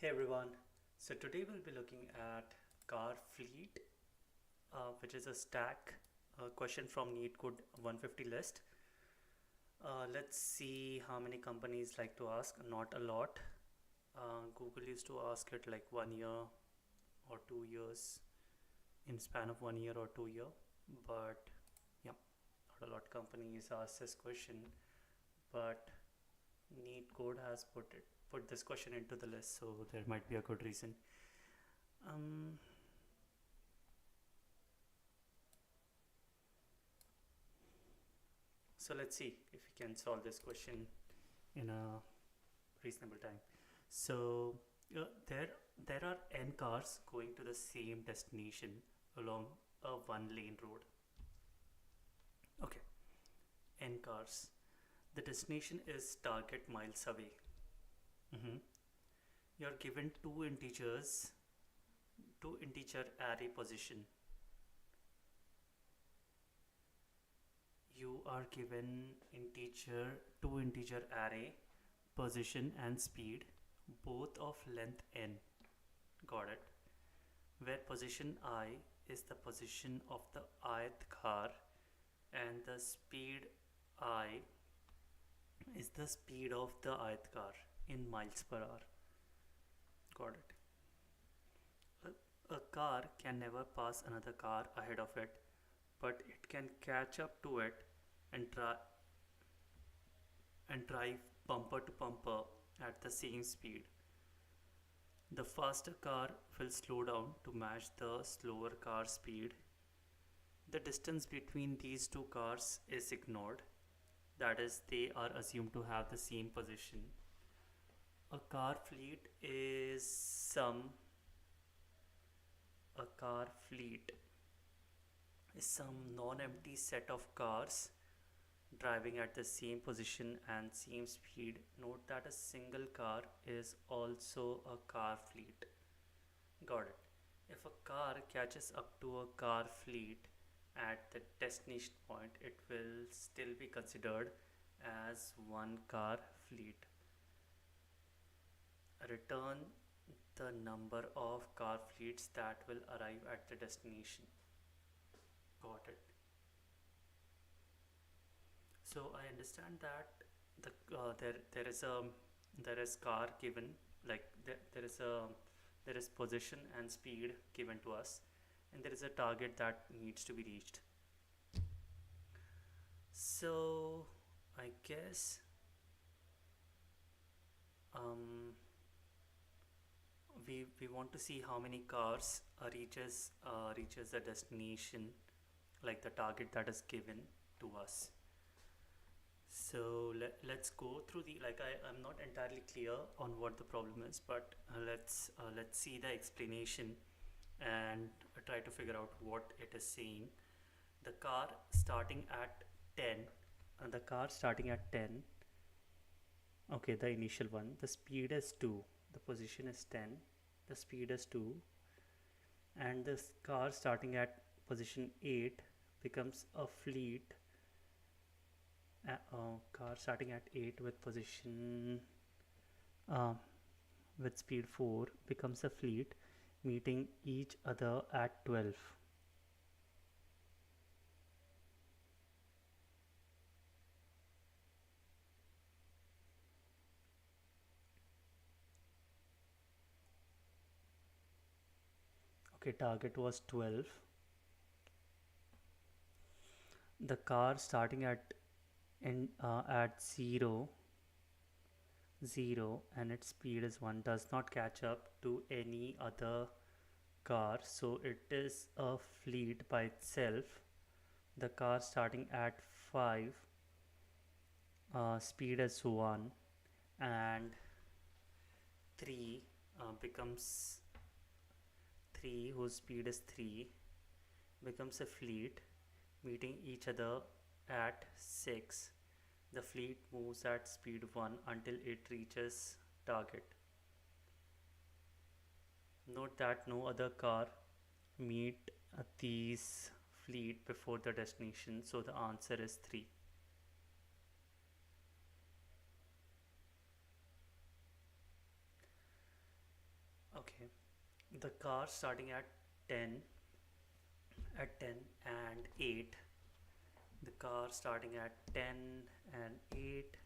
Hey everyone, so today we'll be looking at car fleet, which is a stack question from Neetcode 150 list. Let's see how many companies like to ask, not a lot. Google used to ask it like 1 year or 2 years, in span of 1 year or 2 year, but yeah, not a lot of companies ask this question, but Neetcode has put this question into the list, so there might be a good reason. Um, so let's see if we can solve this question in a reasonable time. So there are n cars going to the same destination along a one lane road. Okay, n cars. The destination is target miles away. Mhm. You're given two integer array position. You are given two integer array position and speed, both of length n. Got it. Where position I is the position of the ith car and the speed I is the speed of the ith car in miles per hour. Got it. A car can never pass another car ahead of it, but it can catch up to it and drive bumper to bumper at the same speed. The faster car will slow down to match the slower car speed. The distance between these two cars is ignored, that is, they are assumed to have the same position. A car fleet is some non-empty set of cars driving at the same position and same speed. Note that a single car is also a car fleet. Got it. If a car catches up to a car fleet at the destination point, it will still be considered as one car fleet. Return the number of car fleets that will arrive at the destination. Got it. So I understand that there is car given, like there is position and speed given to us, and there is a target that needs to be reached. So I guess we want to see how many cars reaches the destination, like the target that is given to us. So let's go through I'm not entirely clear on what the problem is, but let's see the explanation and try to figure out what it is saying. The car starting at 10, the car starting at 10, okay, the initial one, the speed is 2, the position is 10, the speed is 2, and this car starting at position 8 becomes a fleet. Car starting at 8 with position with speed 4 becomes a fleet, meeting each other at 12. Okay, target was 12. The car starting at 0 and its speed is 1 does not catch up to any other car, so it is a fleet by itself. The car starting at 5, speed is 1, and 3 becomes 3, whose speed is 3, becomes a fleet, meeting each other at 6. The fleet moves at speed 1 until it reaches target. Note that no other car meet these fleet before the destination, so the answer is 3. the car starting at 10 and 8, the car starting at 10 and 8,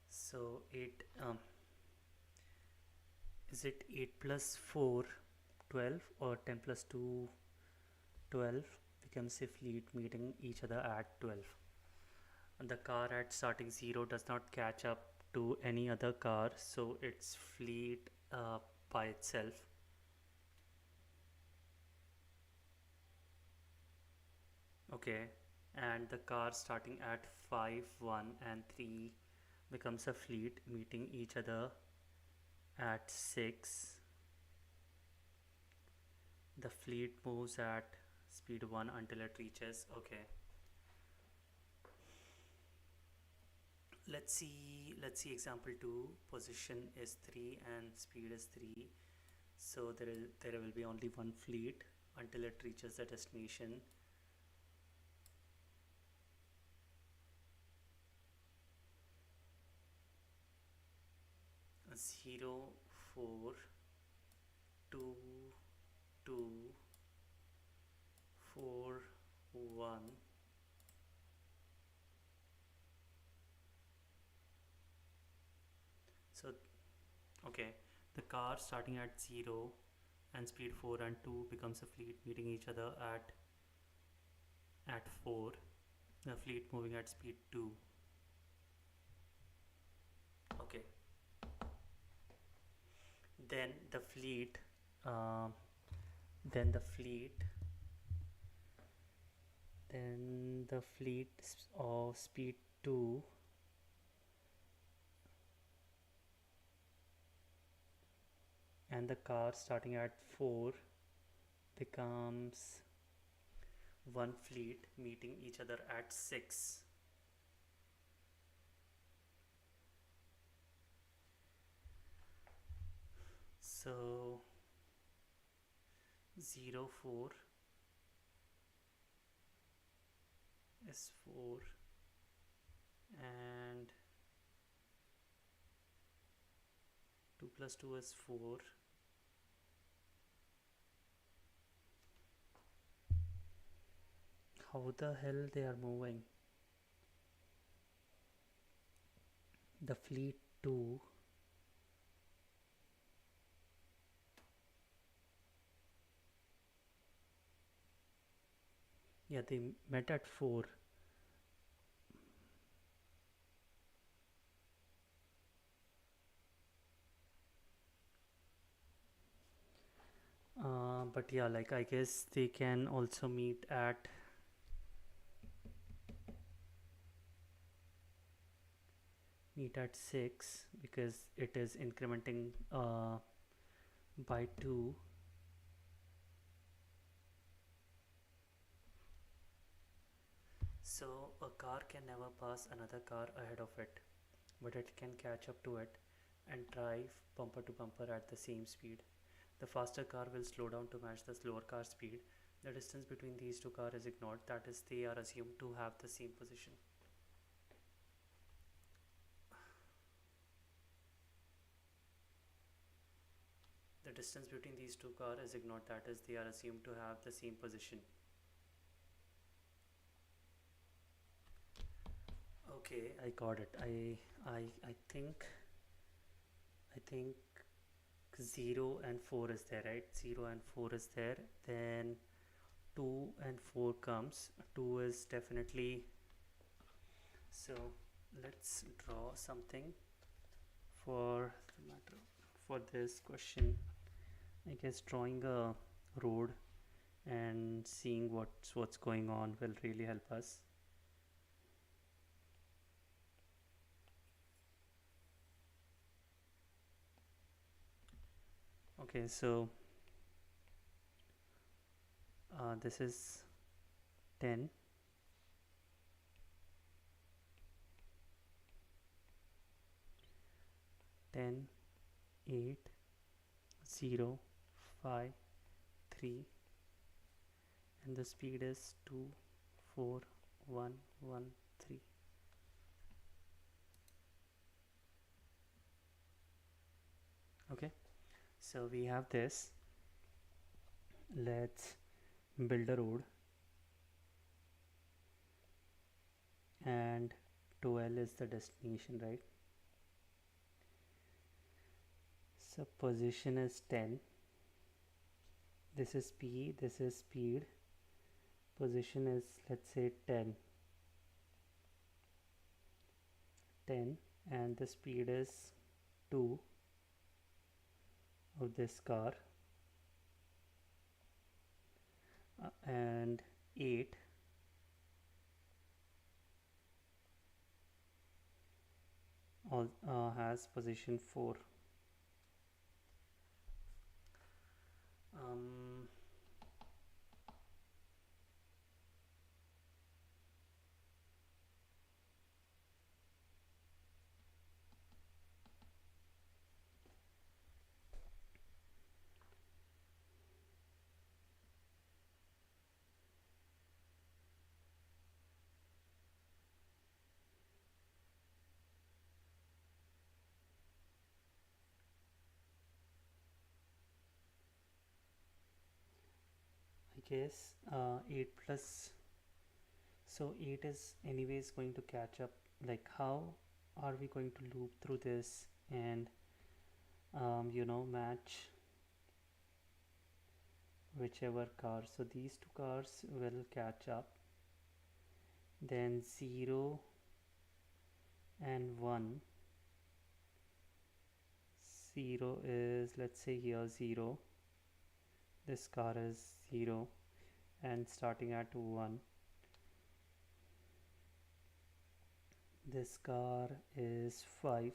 so 8, is it 8 plus 4 12 or 10 plus 2 12 becomes a fleet meeting each other at 12, and the car at starting 0 does not catch up to any other car, so it's fleet by itself. Okay, and the car starting at 5 1 and 3 becomes a fleet meeting each other at 6. The fleet moves at speed 1 until it reaches. Okay, let's see example 2. Position is 3 and speed is 3, so there will be only one fleet until it reaches the destination. Zero, 4, 2, 2, 4, 1. So okay, the car starting at 0 and speed 4 and 2 becomes a fleet meeting each other at 4, the fleet moving at speed 2. Okay, then the fleet uh, then the fleet of speed 2 and the car starting at 4 becomes one fleet meeting each other at 6. So 0, 4 is 4 and 2 plus 2 is 4. How the hell they are moving? The fleet 2 yeah, they met at 4. But yeah, like I guess they can also meet at meet at 6 because it is incrementing by 2. So a car can never pass another car ahead of it, but it can catch up to it and drive bumper to bumper at the same speed. The faster car will slow down to match the slower car speed. The distance between these two cars is ignored, that is, they are assumed to have the same position. The distance between these two cars is ignored, that is, they are assumed to have the same position. Okay, I got it. I think 0 and 4 is there, right? 0 and 4 is there. Then 2 and 4 comes. 2 is definitely. So let's draw something for the matter for this question. I guess drawing a road and seeing what's going on will really help us. Okay, so this is 10, 10, 8, 0, 5, 3, and the speed is 2, 4, 1, 1, 3. Okay, so we have this. Let's build a road, and 12 is the destination, right? So position is 10. This is p, this is speed. Position is, let's say, 10, and the speed is 2 of this car, and 8 all has position 4. um, I guess 8 plus, so 8 is anyways going to catch up. Like, how are we going to loop through this and match whichever car? So these two cars will catch up, then 0 and 1. 0 is, let's say here, 0. This car is 0, and starting at 1, this car is 5.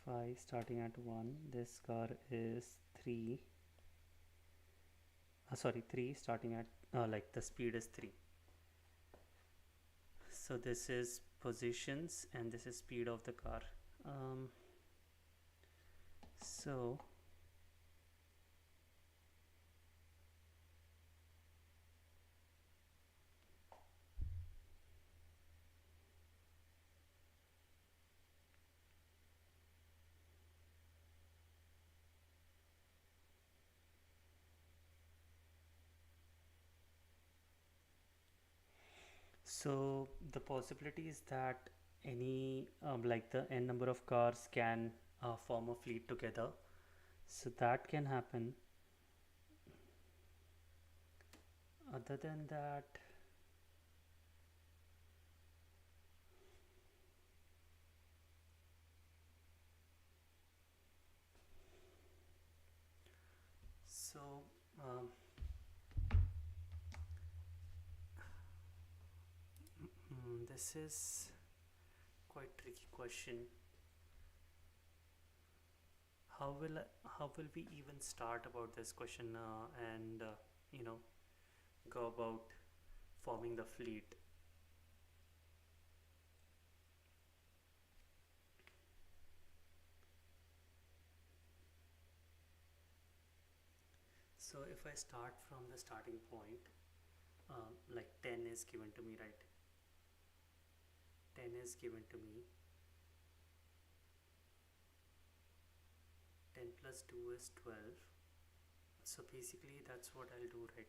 5 starting at 1. This car is 3. Sorry, 3 starting at like the speed is 3. So this is positions and this is speed of the car. So the possibility is that any like the n number of cars can form a fleet together, so that can happen. Other than that, so um, this is quite tricky question. How will we even start about this question and you know go about forming the fleet? So if I start from the starting point, like 10 is given to me, right? 10 is given to me. 10 plus 2 is 12. So basically that's what I'll do, right?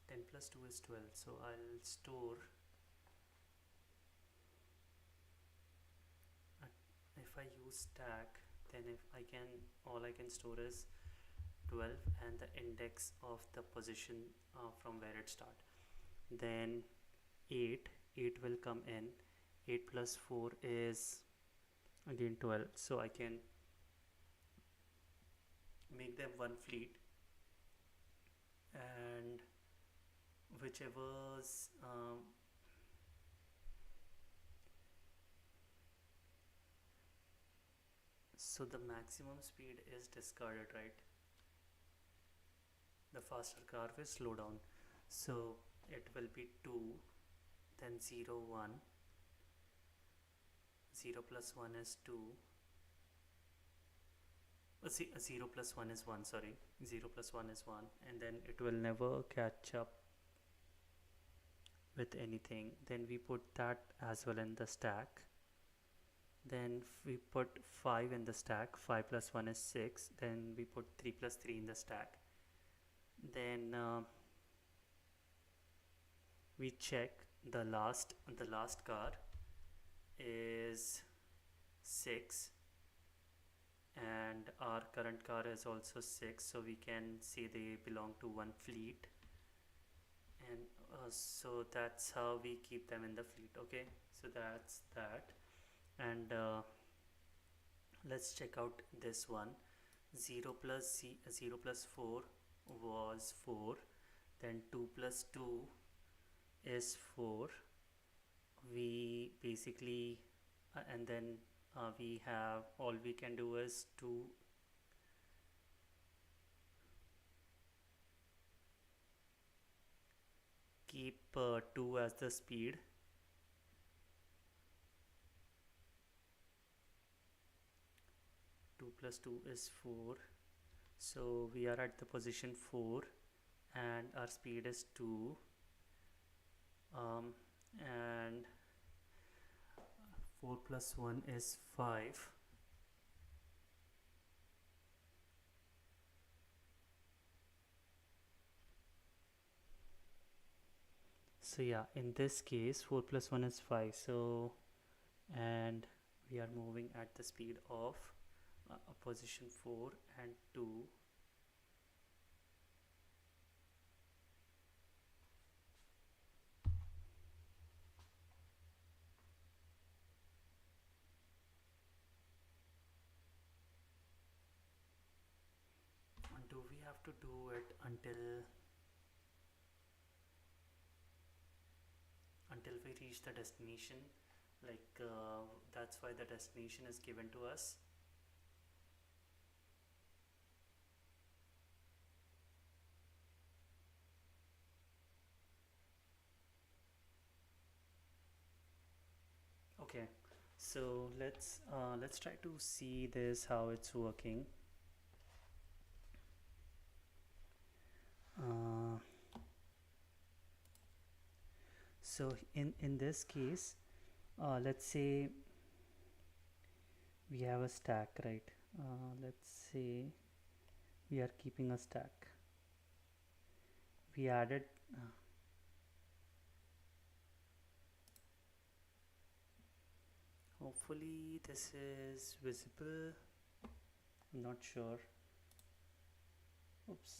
10 plus 2 is 12. So I'll store, if I use stack, then if I can, all I can store is 12 and the index of the position from where it start. Then 8 will come in. 8 plus 4 is again 12, so I can make them one fleet, and whichever's so the maximum speed is discarded, right? The faster car will slow down, so it will be 2, then 0 1. 0 plus 1 is 2. 0 plus 1 is 1, sorry. 0 plus 1 is 1, and then it will never catch up with anything. Then we put that as well in the stack. then we put 5 in the stack. 5 plus 1 is 6. Then we put 3 plus 3 in the stack. Then we check the last car is 6, and our current car is also 6, so we can say they belong to one fleet. And so that's how we keep them in the fleet. Okay, so that's that. And let's check out this one. 0 plus 4 was 4, then 2 plus 2 is 4. We basically and then we have, all we can do is to keep 2 as the speed. Two plus 2 is 4, so we are at the position 4 and our speed is 2, and 4 plus 1 is 5. So yeah, in this case 4 plus 1 is 5. So, and we are moving at the speed of position 4 and 2. And do we have to do it until we reach the destination? Like that's why the destination is given to us. Okay, so let's try to see this, how it's working. So in this case, let's say we have a stack, right? Let's say we are keeping a stack. We added hopefully this is visible. I'm not sure. Oops.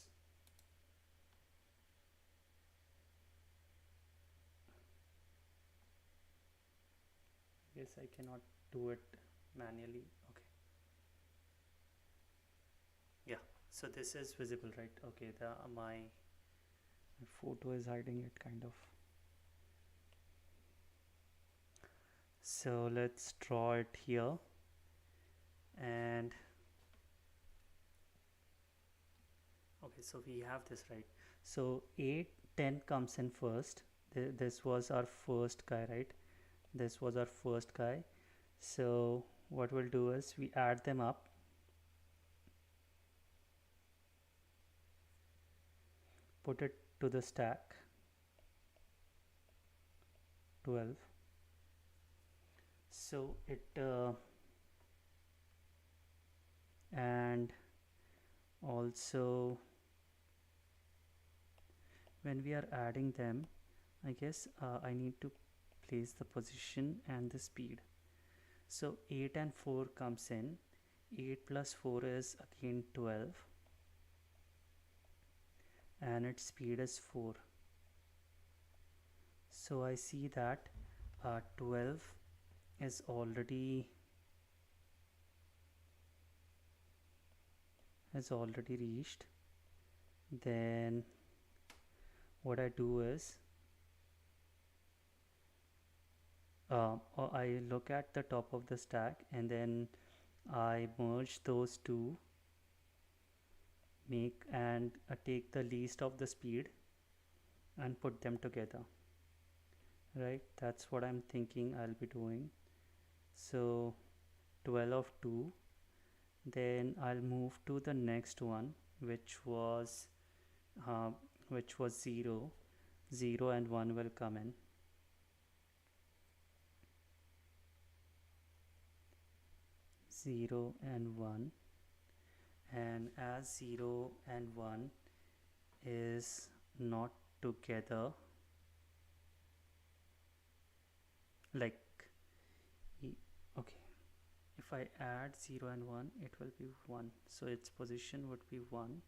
Guess I cannot do it manually. Okay. Yeah, so this is visible, right? Okay, my photo is hiding it kind of. So let's draw it here, and okay, so we have this, right? So 8 10 comes in first. This was our first guy, right? This was our first guy. So what we'll do is we add them up, put it to the stack, 12. So it and also when we are adding them, I guess I need to place the position and the speed. So 8 and 4 comes in. 8 plus 4 is again 12, and its speed is 4. So I see that 12 is already reached. Then what I do is I look at the top of the stack, and then I merge those two, make and take the least of the speed and put them together, right? That's what I'm thinking I'll be doing. So 12 of 2, then I'll move to the next one, which was 0. 0 and 1 will come in. 0 and 1, and as 0 and 1 is not together, like okay, if I add 0 and 1 it will be 1, so its position would be 1.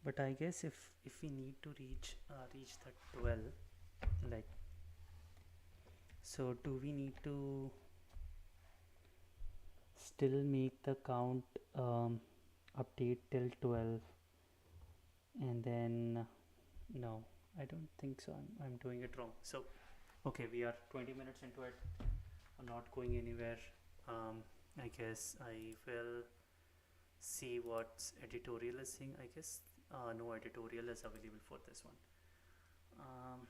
But I guess if we need to reach the 12, like, so do we need to still make the count update till 12, and then no, I don't think so. I'm doing it wrong. So okay, we are 20 minutes into it. I'm not going anywhere. I guess I will see what editorial is saying. I guess no editorial is available for this one. Um,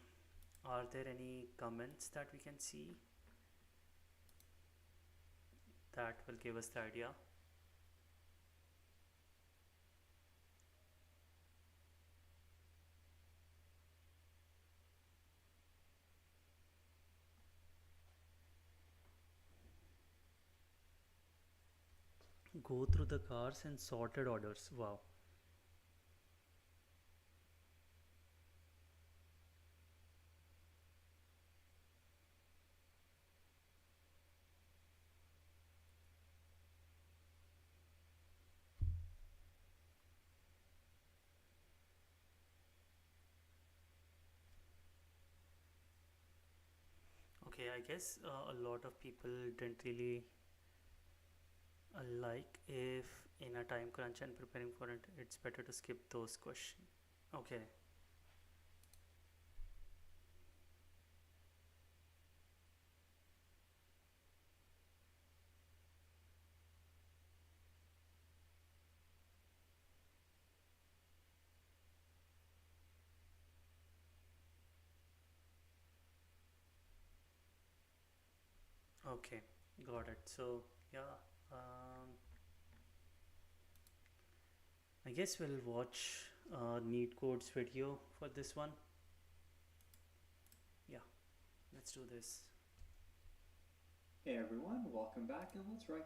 are there any comments that we can see that will give us the idea? Go through the cars in sorted orders. Wow. Okay, I guess a lot of people didn't really like, if in a time crunch and preparing for it, it's better to skip those questions. Okay. Okay, got it. So yeah, I guess we'll watch Neatcode's video for this one. Yeah, let's do this. Hey everyone, welcome back and let's write.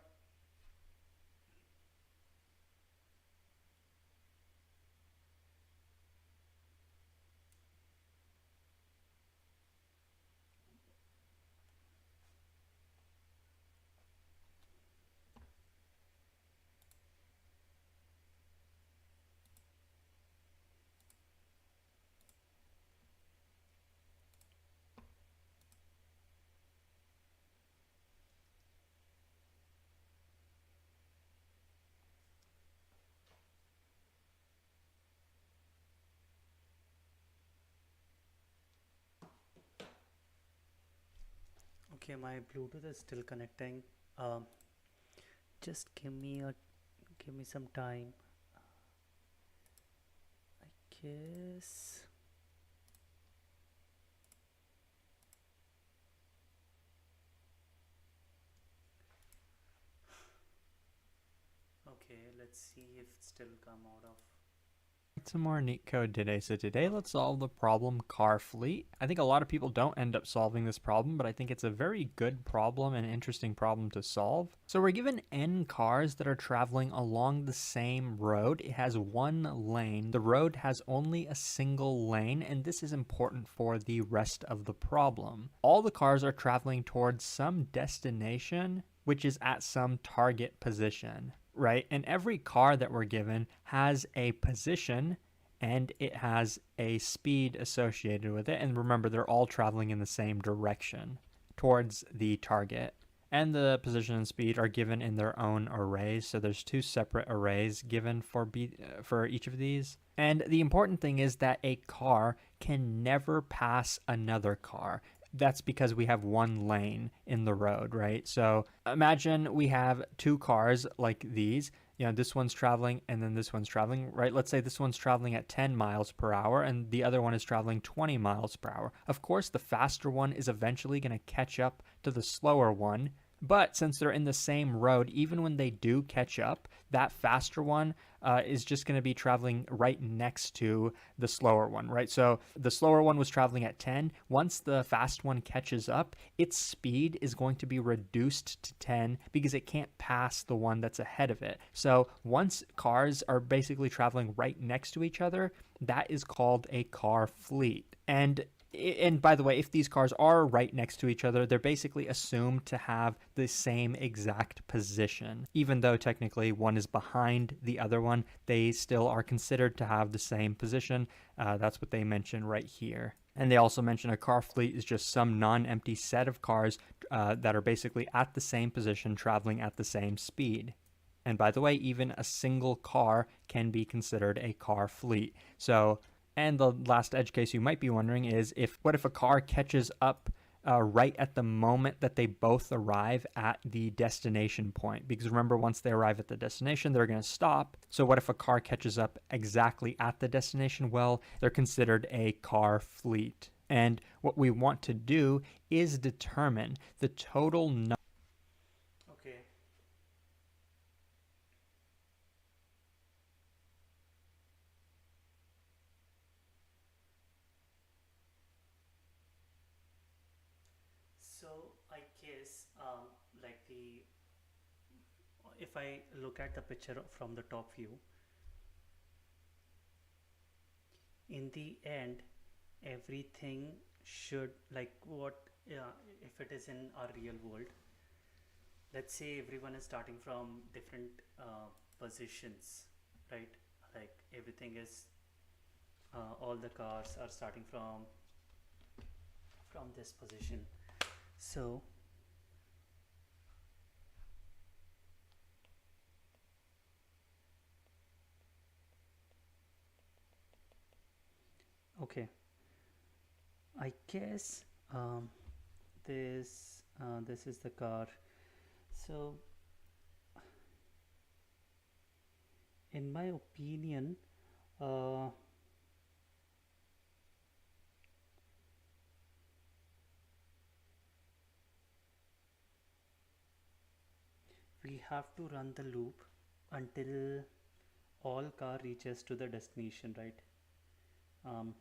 Okay, my Bluetooth is still connecting. Um, just give me some time. I guess. Okay, let's see if it's still come out of. Some more Leetcode today. So today let's solve the problem car fleet. I think a lot of people don't end up solving this problem, but I think it's a very good problem and interesting problem to solve. So we're given n cars that are traveling along the same road. It has one lane. The road has only a single lane, and this is important for the rest of the problem. All the cars are traveling towards some destination, which is at some target position. Right? And every car that we're given has a position and it has a speed associated with it. And remember, they're all traveling in the same direction towards the target. And the position and speed are given in their own arrays. So there's two separate arrays given for each of these. And the important thing is that a car can never pass another car. That's because we have one lane in the road, right? So imagine we have two cars like these, this one's traveling and then this one's traveling, right? Let's say this one's traveling at 10 miles per hour and the other one is traveling 20 miles per hour. Of course, the faster one is eventually going to catch up to the slower one. But since they're in the same road, even when they do catch up, that faster one is just going to be traveling right next to the slower one, right? So the slower one was traveling at 10. Once the fast one catches up, its speed is going to be reduced to 10 because it can't pass the one that's ahead of it. So once cars are basically traveling right next to each other, that is called a car fleet. And by the way, if these cars are right next to each other, they're basically assumed to have the same exact position. Even though technically one is behind the other one, they still are considered to have the same position. That's what they mention right here. And they also mention a car fleet is just some non-empty set of cars that are basically at the same position, traveling at the same speed. And by the way, even a single car can be considered a car fleet. And the last edge case you might be wondering is what if a car catches up right at the moment that they both arrive at the destination point? Because remember, once they arrive at the destination, they're going to stop. So what if a car catches up exactly at the destination? Well, they're considered a car fleet. And what we want to do is determine the total number. Okay. So I guess like the if I look at the picture from the top view, in the end everything should like what if it is in our real world, let's say everyone is starting from different positions, right? Like everything is all the cars are starting from this position. So okay, I guess this is the car. So in my opinion, uh, we have to run the loop until all car reaches to the destination, right? um,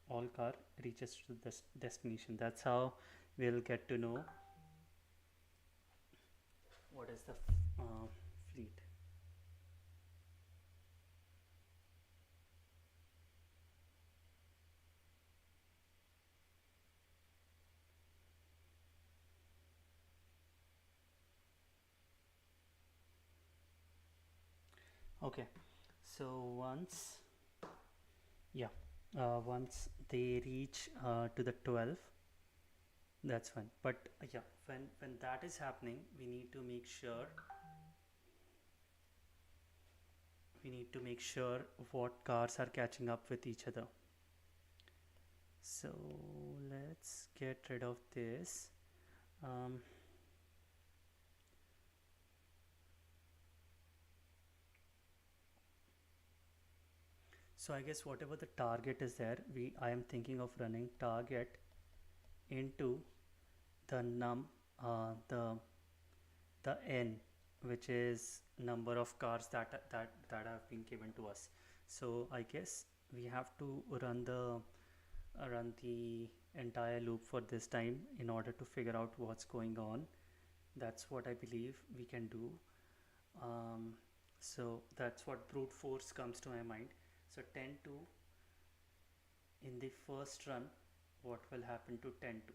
all car reaches to the destination. That's how we'll get to know what is the fleet. Okay, so once they reach to the 12, that's fine. But yeah, when that is happening, we need to make sure what cars are catching up with each other. So let's get rid of this. um, so I guess whatever the target is there, I am thinking of running target into the the n, which is number of cars that have been given to us. So I guess we have to run the entire loop for this time in order to figure out what's going on. That's what I believe we can do. So that's what brute force comes to my mind. So 10 to, in the first run, what will happen to 10 to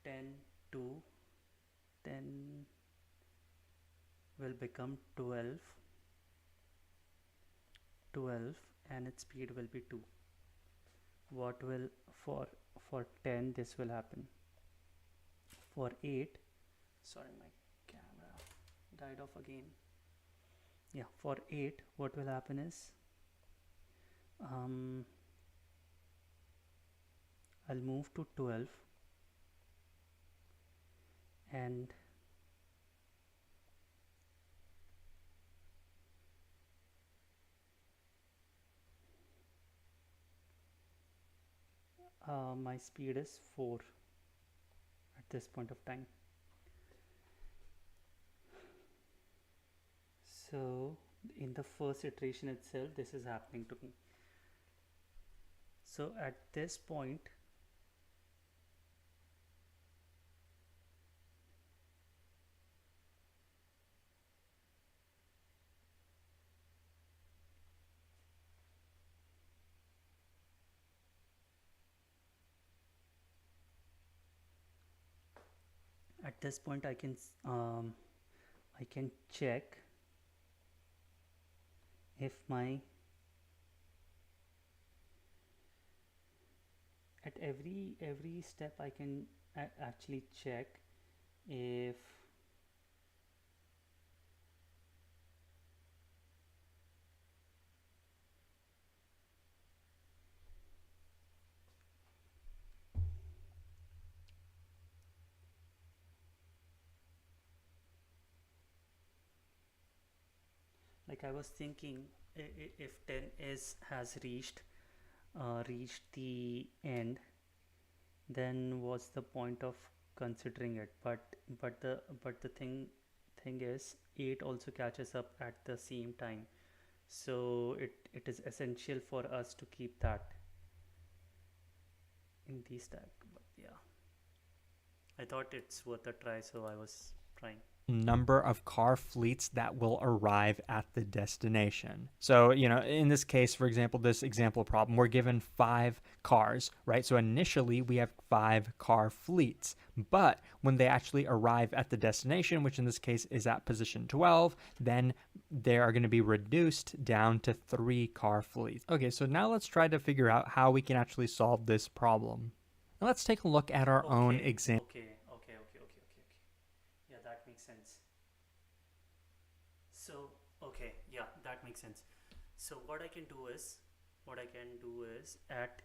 10 to 10 will become 12 and its speed will be 2. What will for 10 this will happen? For 8, sorry, my camera died off again. Yeah, for 8 what will happen is I'll move to 12 and my speed is 4 at this point of time. So in the first iteration itself, this is happening to me. So at this point, I can check if my at every step I can actually check if like I was thinking, if 10 is has reached the end, then what's the point of considering it? But the thing is, 8 also catches up at the same time, so it is essential for us to keep that in the stack. But yeah, I thought it's worth a try, so I was trying. Number of car fleets that will arrive at the destination. So, in this case, for example, this example problem, we're given 5 cars, right? So initially we have 5 car fleets, but when they actually arrive at the destination, which in this case is at position 12, then they are going to be reduced down to 3 car fleets. Okay, so now let's try to figure out how we can actually solve this problem. Now let's take a look at our own example. Okay. Yeah, that makes sense. So, okay, yeah, that makes sense. So what I can do is at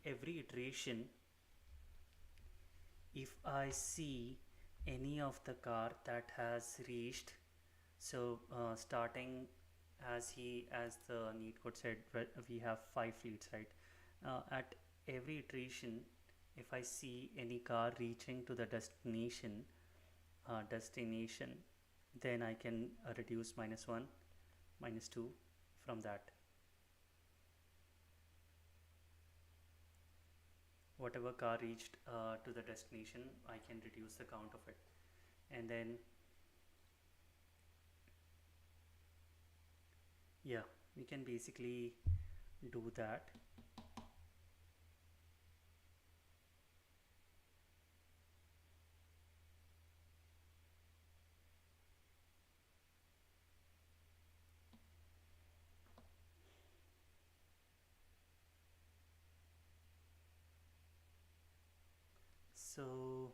every iteration, if I see any of the car that has reached, so starting as the Leetcode said, we have 5 fleets, right? At every iteration, if I see any car reaching to the destination, then I can reduce -1, -2 from that. Whatever car reached to the destination, I can reduce the count of it, and then yeah, we can basically do that. So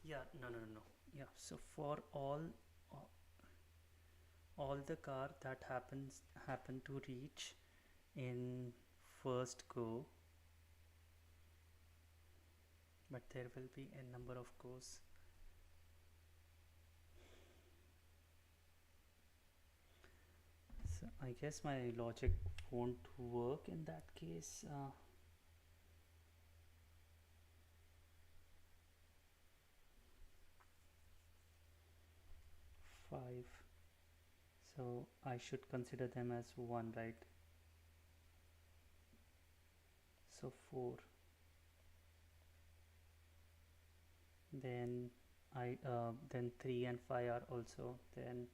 yeah, no. Yeah, so for all the car that happen to reach in first go, but there will be a number of goes. So I guess my logic won't work in that case. 5, so I should consider them as 1, right? So 4, then then 3 and 5 are also, then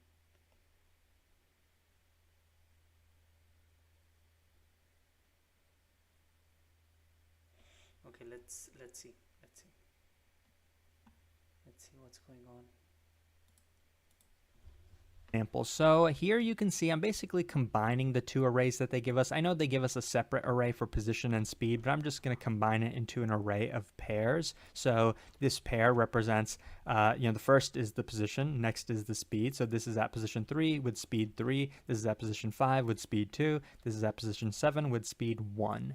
okay, let's see what's going on. Example. So here you can see I'm basically combining the 2 arrays that they give us. I know they give us a separate array for position and speed, but I'm just going to combine it into an array of pairs. So this pair represents, the first is the position, next is the speed. So this is at position 3 with speed 3. This is at position 5 with speed 2. This is at position 7 with speed 1.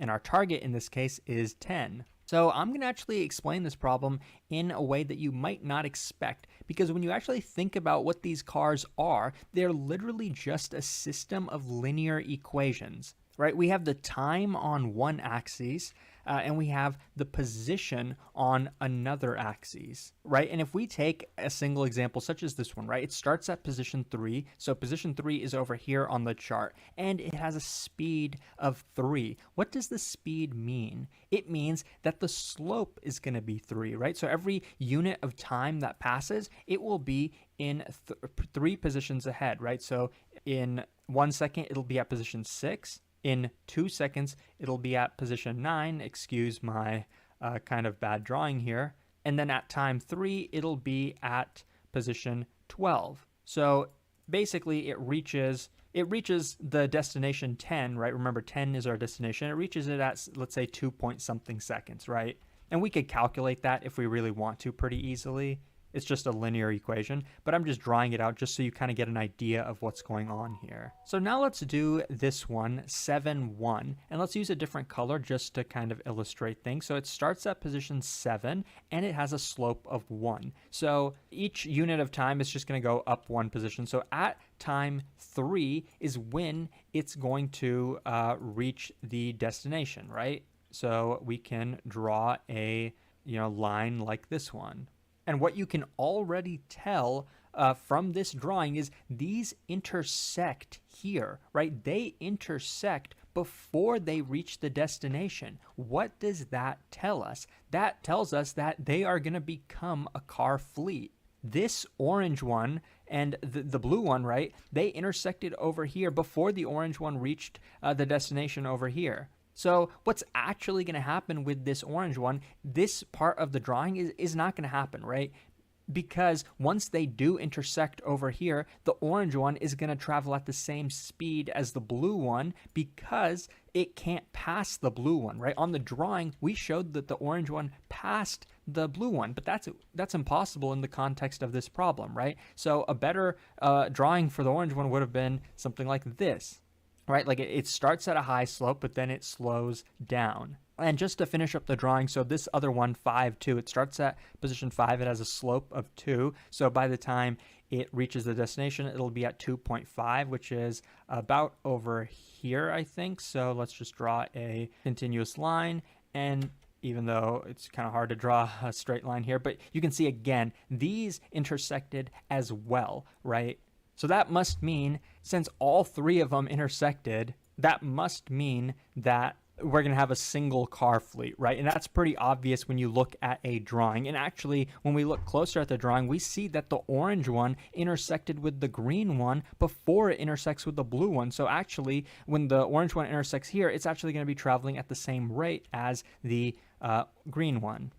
And our target in this case is 10. So I'm going to actually explain this problem in a way that you might not expect, because when you actually think about what these cars are, they're literally just a system of linear equations, right? We have the time on one axis, and we have the position on another axis, right? And if we take a single example such as this one, right, it starts at position 3. So position 3 is over here on the chart, and it has a speed of 3. What does the speed mean? It means that the slope is going to be 3, right? So every unit of time that passes, it will be in 3 positions ahead, right? So in 1 second, it'll be at position 6. In 2 seconds, it'll be at position 9. Excuse my kind of bad drawing here. And then at time 3, it'll be at position 12. So basically, it reaches the destination 10, right? Remember, 10 is our destination. It reaches it at, let's say, 2 point something seconds, right? And we could calculate that if we really want to pretty easily. It's just a linear equation, but I'm just drawing it out just so you kind of get an idea of what's going on here. So now let's do this one, 7, 1, and let's use a different color just to kind of illustrate things. So it starts at position 7, and it has a slope of 1. So each unit of time is just going to go up 1 position. So at time 3 is when it's going to reach the destination, right? So we can draw a line like this one. And what you can already tell from this drawing is these intersect here, right? They intersect before they reach the destination. What does that tell us? That tells us that they are going to become a car fleet. This orange one and the blue one, right? They intersected over here before the orange one reached the destination over here. So what's actually going to happen with this orange one, this part of the drawing is not going to happen, right? Because once they do intersect over here, the orange one is going to travel at the same speed as the blue one because it can't pass the blue one, right? On the drawing, we showed that the orange one passed the blue one, but that's impossible in the context of this problem, right? So a better drawing for the orange one would have been something like this. Right, like it starts at a high slope, but then it slows down. And just to finish up the drawing, so this other one, 5, 2, it starts at position 5. It has a slope of 2. So by the time it reaches the destination, it'll be at 2.5, which is about over here, I think. So let's just draw a continuous line. And even though it's kind of hard to draw a straight line here, but you can see again, these intersected as well, right? So that must mean, since all 3 of them intersected, that must mean that we're going to have a single car fleet, right? And that's pretty obvious when you look at a drawing. And actually, when we look closer at the drawing, we see that the orange one intersected with the green one before it intersects with the blue one. So actually, when the orange one intersects here, it's actually going to be traveling at the same rate as the green one.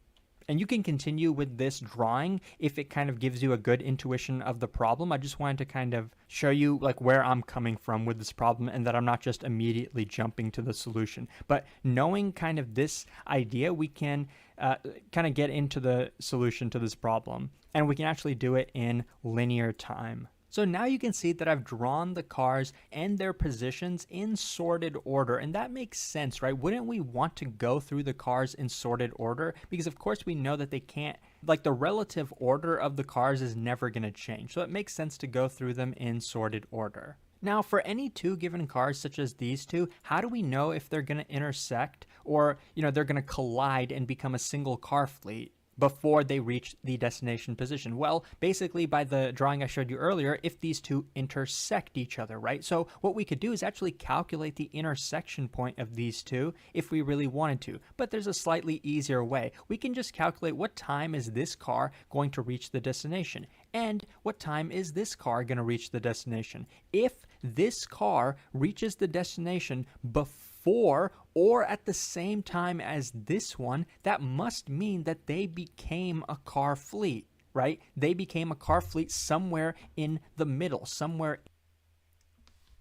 And you can continue with this drawing if it kind of gives you a good intuition of the problem. I just wanted to kind of show you like where I'm coming from with this problem and that I'm not just immediately jumping to the solution. But knowing kind of this idea, we can kind of get into the solution to this problem. And we can actually do it in linear time. So now you can see that I've drawn the cars and their positions in sorted order, and that makes sense, right? Wouldn't we want to go through the cars in sorted order? Because of course we know that they can't, like the relative order of the cars is never going to change. So it makes sense to go through them in sorted order. Now, for any 2 given cars such as these 2, how do we know if they're going to intersect or, they're going to collide and become a single car fleet before they reach the destination position? Well, basically by the drawing I showed you earlier, if these 2 intersect each other, right? So what we could do is actually calculate the intersection point of these 2 if we really wanted to. But there's a slightly easier way. We can just calculate what time is this car going to reach the destination and what time is this car going to reach the destination. If this car reaches the destination before or at the same time as this one, that must mean that they became a car fleet, right? They became a car fleet somewhere in the middle, somewhere.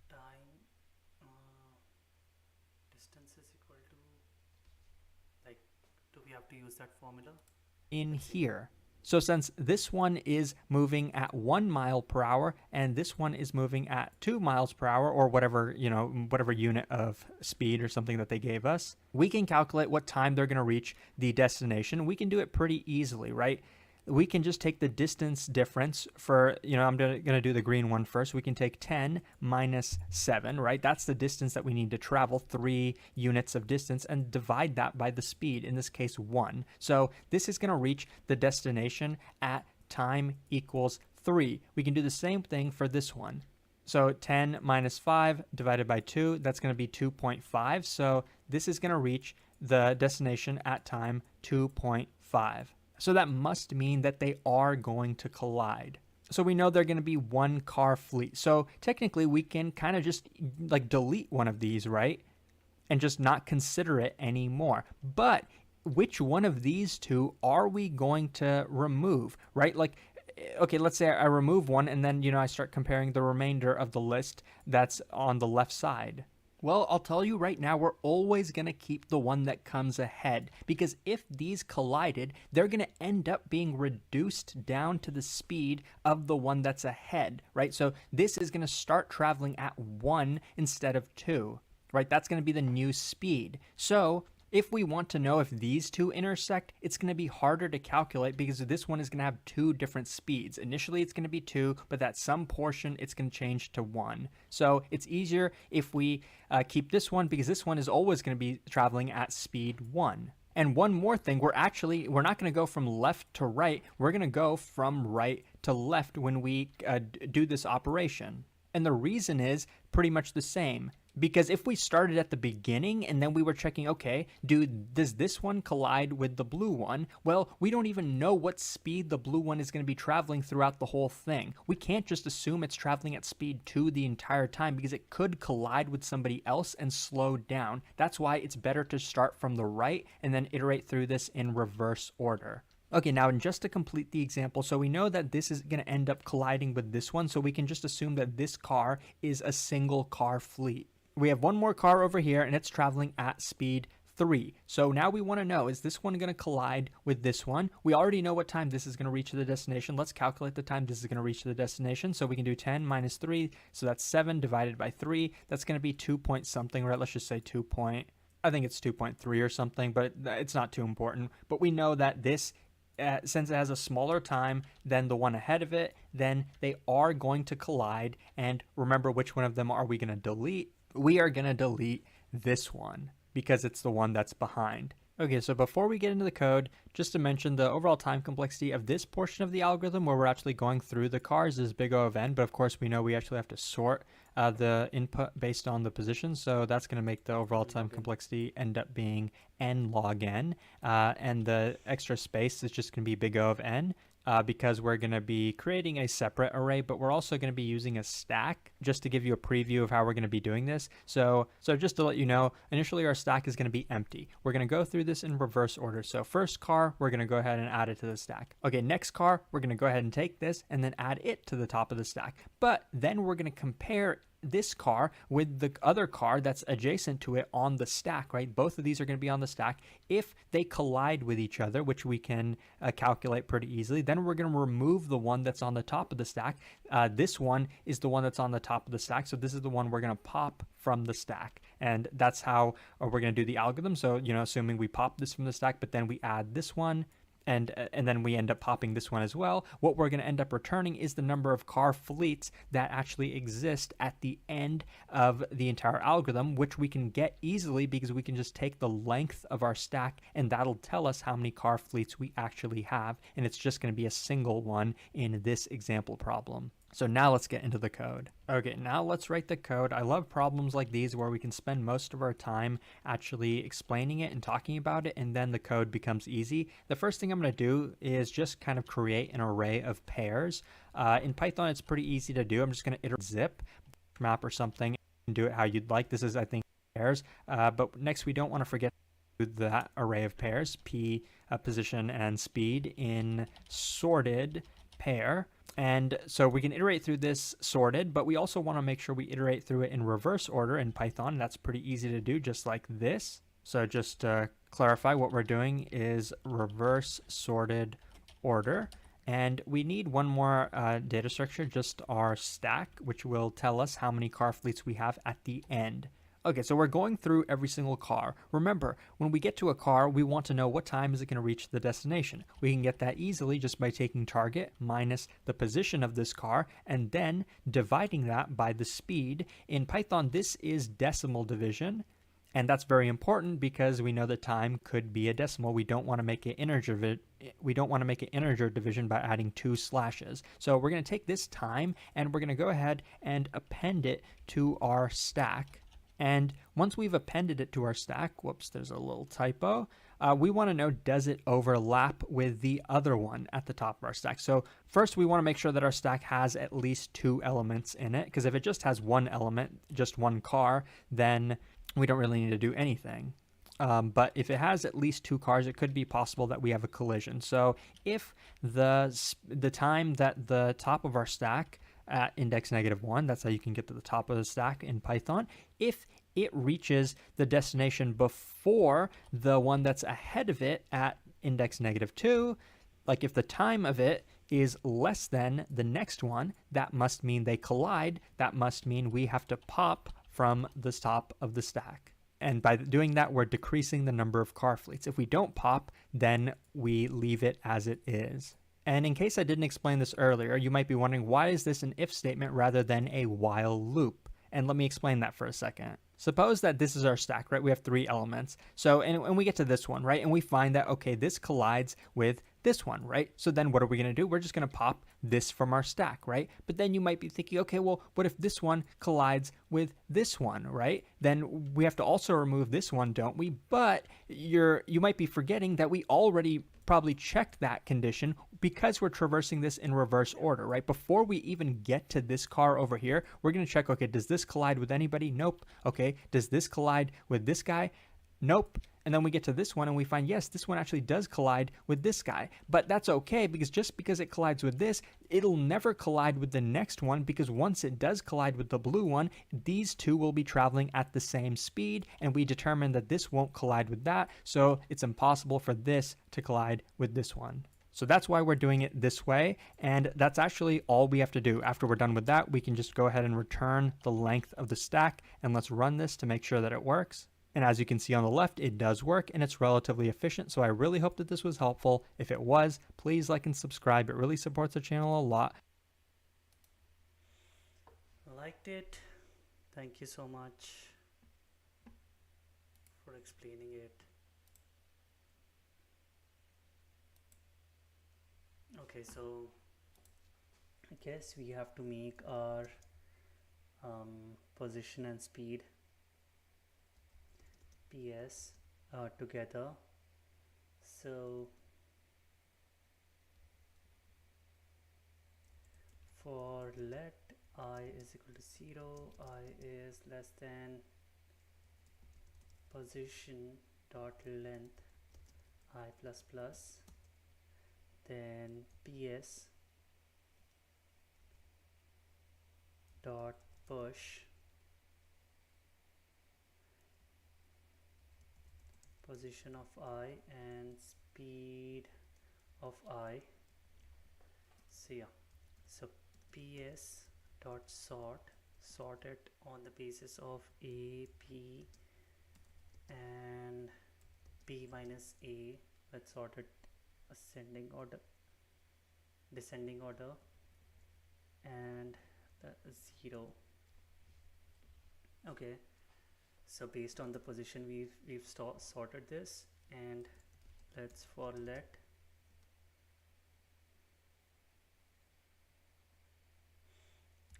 Time distance is equal to, like, do we have to use that formula? In here. So since this one is moving at 1 mile per hour and this one is moving at 2 miles per hour, or whatever, whatever unit of speed or something that they gave us, we can calculate what time they're going to reach the destination. We can do it pretty easily, right? We can just take the distance difference for, I'm going to do the green one first. We can take 10 minus 7, right? That's the distance that we need to travel, 3 units of distance, and divide that by the speed, in this case 1. So this is going to reach the destination at time equals 3. We can do the same thing for this one. So 10 minus 5 divided by 2, that's going to be 2.5. So this is going to reach the destination at time 2.5. So that must mean that they are going to collide. So we know they're going to be one car fleet. So technically we can kind of just like delete one of these, right? And just not consider it anymore. But which one of these two are we going to remove, right? Like, okay, let's say I remove one and then, I start comparing the remainder of the list that's on the left side. Well, I'll tell you right now, we're always going to keep the one that comes ahead, because if these collided, they're going to end up being reduced down to the speed of the one that's ahead, right? So this is going to start traveling at 1 instead of 2, right? That's going to be the new speed. So if we want to know if these two intersect, it's going to be harder to calculate because this one is going to have 2 different speeds. Initially, it's going to be 2, but at some portion, it's going to change to 1. So it's easier if we keep this one, because this one is always going to be traveling at speed 1. And one more thing, we're not going to go from left to right. We're going to go from right to left when we do this operation. And the reason is pretty much the same. Because if we started at the beginning and then we were checking, okay, does this one collide with the blue one? Well, we don't even know what speed the blue one is going to be traveling throughout the whole thing. We can't just assume it's traveling at speed 2 the entire time, because it could collide with somebody else and slow down. That's why it's better to start from the right and then iterate through this in reverse order. Okay, now just to complete the example, so we know that this is going to end up colliding with this one, so we can just assume that this car is a single car fleet. We have one more car over here, and it's traveling at speed 3. So now we want to know, is this one going to collide with this one? We already know what time this is going to reach the destination. Let's calculate the time this is going to reach the destination. So we can do 10 minus 3, so that's 7 divided by 3. That's going to be 2 point something, right? Let's just say I think it's 2.3 or something, but it's not too important. But we know that this, since it has a smaller time than the one ahead of it, then they are going to collide. And remember, which one of them are we going to delete? We are going to delete this one because it's the one that's behind. Okay, so before we get into the code, just to mention the overall time complexity of this portion of the algorithm where we're actually going through the cars is big O of n, but of course we know we actually have to sort the input based on the position, so that's going to make the overall time complexity end up being n log n, and the extra space is just going to be big O of n. Because we're going to be creating a separate array, but we're also going to be using a stack, just to give you a preview of how we're going to be doing this. So just to let you know, initially our stack is going to be empty. We're going to go through this in reverse order. So first car, we're going to go ahead and add it to the stack. Okay, next car, we're going to go ahead and take this and then add it to the top of the stack. But then we're going to compare this car with the other car that's adjacent to it on the stack, right? Both of these are going to be on the stack. If they collide with each other, which we can calculate pretty easily, then we're going to remove the one that's on the top of the stack. This one is the one that's on the top of the stack, so this is the one we're going to pop from the stack, and that's how we're going to do the algorithm. So, assuming we pop this from the stack, but then we add this one, and then we end up popping this one as well, what we're going to end up returning is the number of car fleets that actually exist at the end of the entire algorithm, which we can get easily because we can just take the length of our stack and that'll tell us how many car fleets we actually have, and it's just going to be a single one in this example problem. So now let's get into the code. Okay, now let's write the code. I love problems like these where we can spend most of our time actually explaining it and talking about it, and then the code becomes easy. The first thing I'm going to do is just kind of create an array of pairs. In Python, it's pretty easy to do. I'm just going to iterate zip map or something and do it how you'd like. This is, I think, pairs. But next, we don't want to forget that array of pairs, p position and speed in sorted pair. And so we can iterate through this sorted, but we also want to make sure we iterate through it in reverse order in Python. That's pretty easy to do, just like this. So just to clarify, what we're doing is reverse sorted order. And we need one more data structure, just our stack, which will tell us how many car fleets we have at the end. Okay, so we're going through every single car. Remember, when we get to a car, we want to know what time is it going to reach the destination. We can get that easily just by taking target minus the position of this car and then dividing that by the speed. In Python, this is decimal division. And that's very important because we know that time could be a decimal. We don't want to make an integer. We don't want to make an integer division by adding 2 slashes. So we're going to take this time and we're going to go ahead and append it to our stack. And once we've appended it to our stack, whoops, there's a little typo. We want to know, does it overlap with the other one at the top of our stack? So first we want to make sure that our stack has at least 2 elements in it, because if it just has one element, just one car, then we don't really need to do anything. But if it has at least 2 cars, it could be possible that we have a collision. So if the time that the top of our stack at index -1, that's how you can get to the top of the stack in Python, if it reaches the destination before the one that's ahead of it at index -2, like if the time of it is less than the next one, that must mean they collide. That must mean we have to pop from the top of the stack. And by doing that, we're decreasing the number of car fleets. If we don't pop, then we leave it as it is. And in case I didn't explain this earlier, you might be wondering, why is this an if statement rather than a while loop? And let me explain that for a second. Suppose that this is our stack, right? We have 3 elements. So, and we get to this one, right? And we find that, okay, this collides with this one, right? So then what are we going to do? We're just going to pop this from our stack, right? But then you might be thinking, okay, well, what if this one collides with this one, right? Then we have to also remove this one, don't we? But you might be forgetting that we already probably checked that condition because we're traversing this in reverse order, right? Before we even get to this car over here, we're going to check, okay, does this collide with anybody? Nope. Okay, does this collide with this guy? Nope. And then we get to this one and we find, yes, this one actually does collide with this guy. But that's okay, because just because it collides with this, it'll never collide with the next one, because once it does collide with the blue one, these two will be traveling at the same speed, and we determine that this won't collide with that, so it's impossible for this to collide with this one. So that's why we're doing it this way, and that's actually all we have to do. After we're done with that, we can just go ahead and return the length of the stack, and let's run this to make sure that it works. And as you can see on the left, it does work and it's relatively efficient. So I really hope that this was helpful. If it was, please like and subscribe. It really supports the channel a lot. Liked it. Thank you so much for explaining it. Okay, so I guess we have to make our position and speed PS together. So for let I is equal to 0, I is less than position dot length I plus plus, then PS dot push position of I and speed of I. So yeah, so PS dot sort it on the basis of A, P and P minus A. Let's sort it ascending order, descending order, and the 0. Okay, so based on the position we've sorted this, and let's for let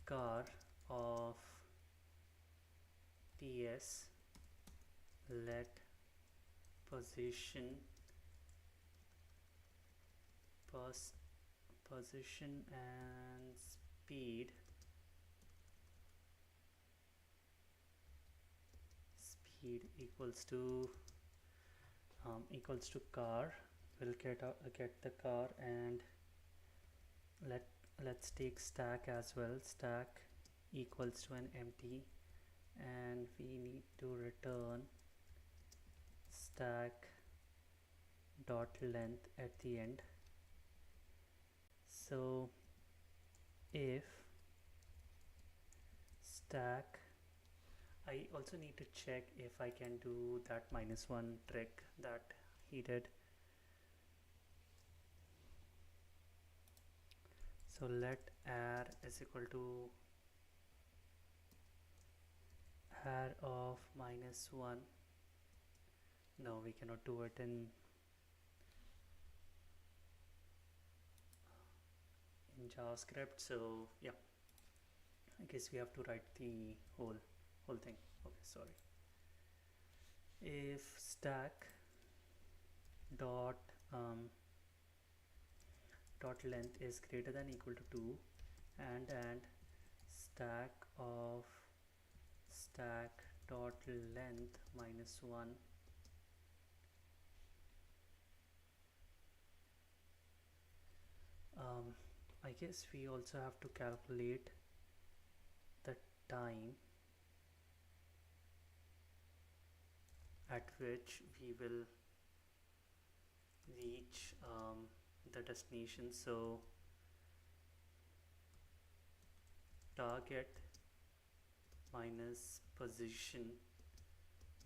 car of PS let position and speed equals to car. We'll get the car, and let's take stack as well. Stack equals to an empty, and we need to return stack dot length at the end. So if stack, I also need to check if I can do that -1 trick that he did. So let air is equal to air of -1. No, we cannot do it in JavaScript. So yeah, I guess we have to write the whole thing. Okay, sorry. If stack dot dot length is greater than equal to 2 and stack of stack dot length -1, I guess we also have to calculate the time at which we will reach the destination. So target minus position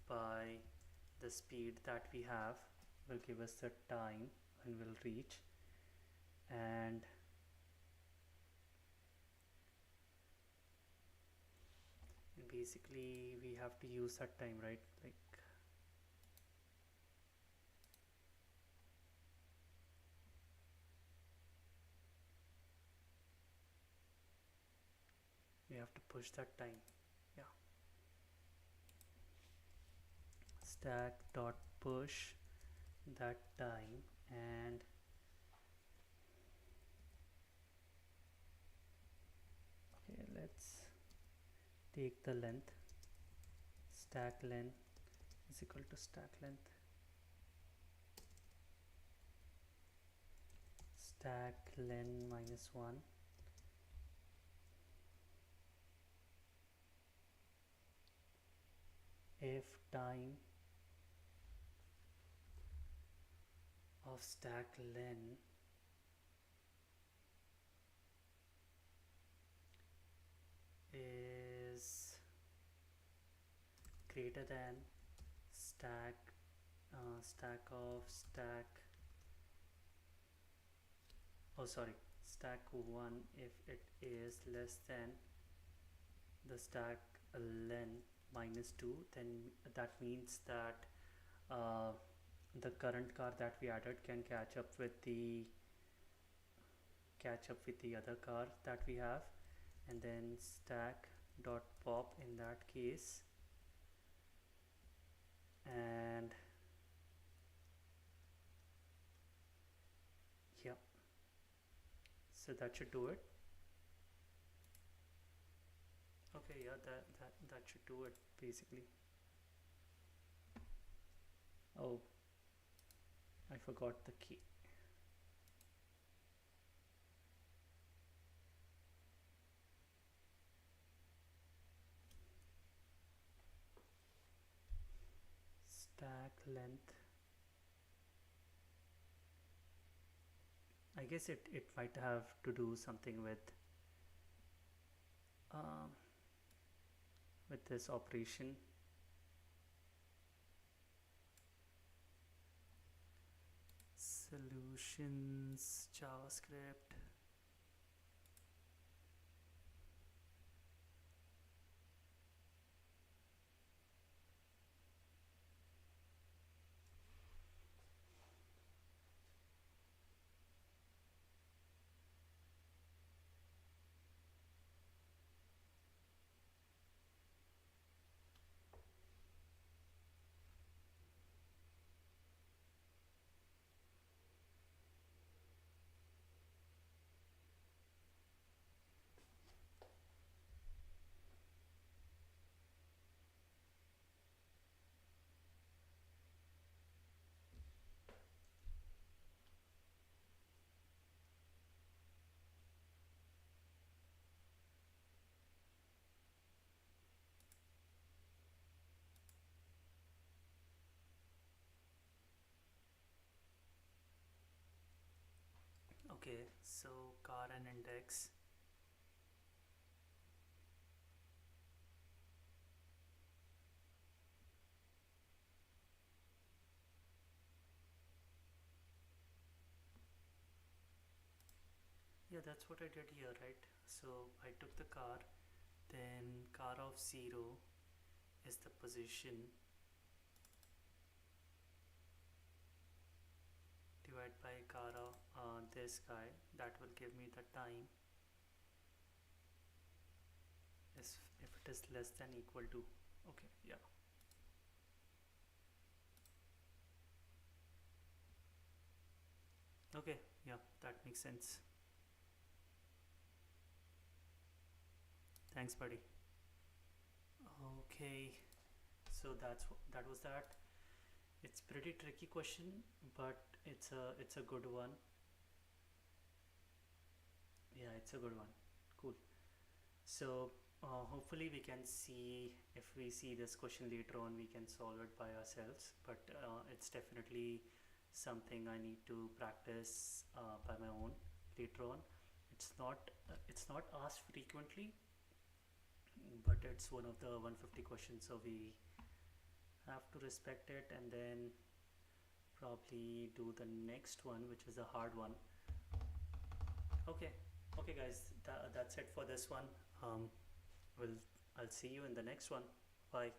by the speed that we have will give us the time when we'll reach, and basically we have to use that time, right? Like we have to push that time. Yeah, stack dot push that time, and okay, let's take the length. Stack length is equal to stack length stack len -1 if time of stack len is greater than stack stack of stack stack 1 if it is less than the stack len -2, then that means that the current car that we added can catch up with the other car that we have, and then stack dot pop in that case, and yeah, so that should do it. Okay, yeah, that should do it basically. Oh, I forgot the key. Stack length, I guess it might have to do something with this operation. Solutions JavaScript. Okay, so car x. Yeah, that's what I did here, right? So I took the car, then car of 0 is the position, divide by car of this guy, that will give me the time, is if it is less than equal to. Okay, yeah. Okay, yeah, that makes sense. Thanks, buddy. Okay, so that was that. It's pretty tricky question, but it's a good one. Yeah, it's a good one. Cool. So hopefully we can see, if we see this question later on, we can solve it by ourselves. But it's definitely something I need to practice by my own later on. It's not asked frequently, but it's one of the 150 questions, so we have to respect it and then probably do the next one, which is a hard one. Okay, okay, guys, that's it for this one. Um, will I'll see you in the next one. Bye.